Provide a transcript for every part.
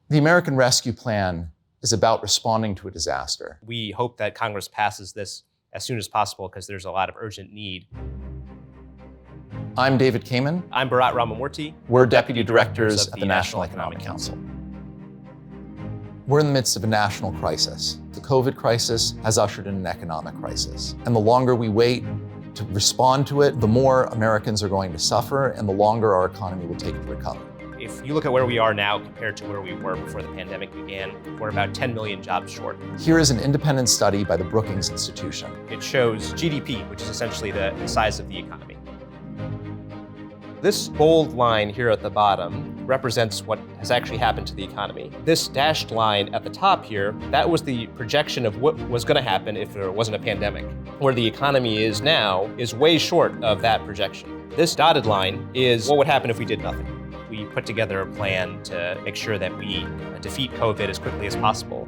The American Rescue Plan is about responding to a disaster. We hope that Congress passes this as soon as possible because there's a lot of urgent need. I'm David Kamen. I'm Bharat Ramamurthy. We're Deputy Directors at the National Economic Council. We're in the midst of a national crisis. The COVID crisis has ushered in an economic crisis. And the longer we wait to respond to it, the more Americans are going to suffer and the longer our economy will take to recover. If you look at where we are now compared to where we were before the pandemic began, we're about 10 million jobs short. Here is an independent study by the Brookings Institution. It shows GDP, which is essentially the size of the economy. This bold line here at the bottom represents what has actually happened to the economy. This dashed line at the top here, that was the projection of what was going to happen if there wasn't a pandemic. Where the economy is now is way short of that projection. This dotted line is what would happen if we did nothing. We put together a plan to make sure that we defeat COVID as quickly as possible.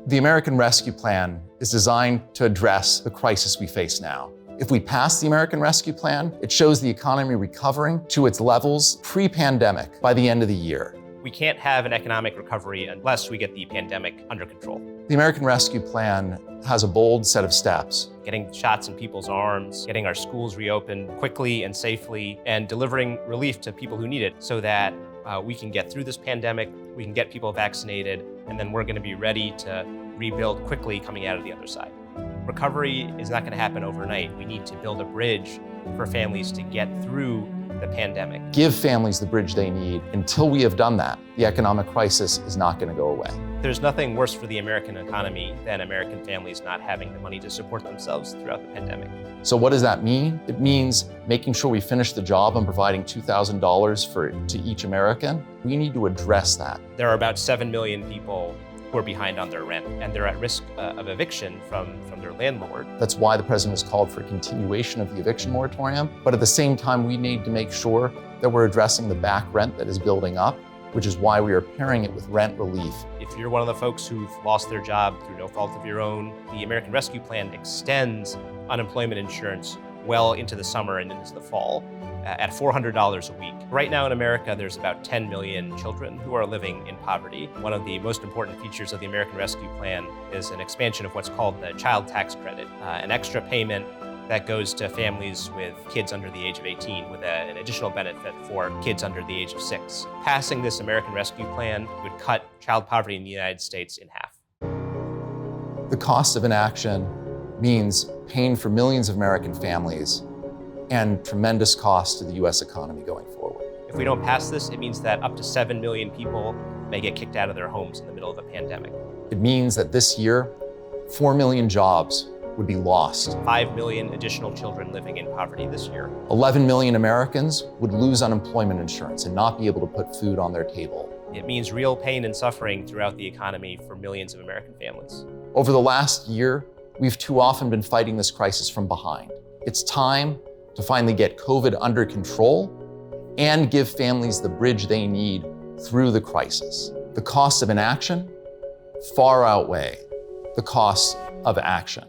The American Rescue Plan is designed to address the crisis we face now. If we pass the American Rescue Plan, it shows the economy recovering to its levels pre-pandemic by the end of the year. We can't have an economic recovery unless we get the pandemic under control. The American Rescue Plan has a bold set of steps. Getting shots in people's arms, getting our schools reopened quickly and safely, and delivering relief to people who need it so that we can get through this pandemic, we can get people vaccinated, and then we're going to be ready to rebuild quickly coming out of the other side. Recovery is not going to happen overnight. We need to build a bridge for families to get through the pandemic. Give families the bridge they need. Until we have done that, the economic crisis is not going to go away. There's nothing worse for the American economy than American families not having the money to support themselves throughout the pandemic. So what does that mean? It means making sure we finish the job on providing $2,000 to each American. We need to address that. There are about 7 million people who are behind on their rent, and they're at risk of eviction from their landlord. That's why the president has called for a continuation of the eviction moratorium. But at the same time, we need to make sure that we're addressing the back rent that is building up, which is why we are pairing it with rent relief. If you're one of the folks who've lost their job through no fault of your own, the American Rescue Plan extends unemployment insurance well into the summer and into the fall at $400 a week. Right now in America, there's about 10 million children who are living in poverty. One of the most important features of the American Rescue Plan is an expansion of what's called the child tax credit, an extra payment that goes to families with kids under the age of 18 with an additional benefit for kids under the age of 6. Passing this American Rescue Plan would cut child poverty in the United States in half. The cost of inaction means pain for millions of American families and tremendous cost to the U.S. economy going forward. If we don't pass this, it means that up to 7 million people may get kicked out of their homes in the middle of a pandemic. It means that this year, 4 million jobs would be lost. 5 million additional children living in poverty this year. 11 million Americans would lose unemployment insurance and not be able to put food on their table. It means real pain and suffering throughout the economy for millions of American families. Over the last year, we've too often been fighting this crisis from behind. It's time to finally get COVID under control and give families the bridge they need through the crisis. The costs of inaction far outweigh the costs of action.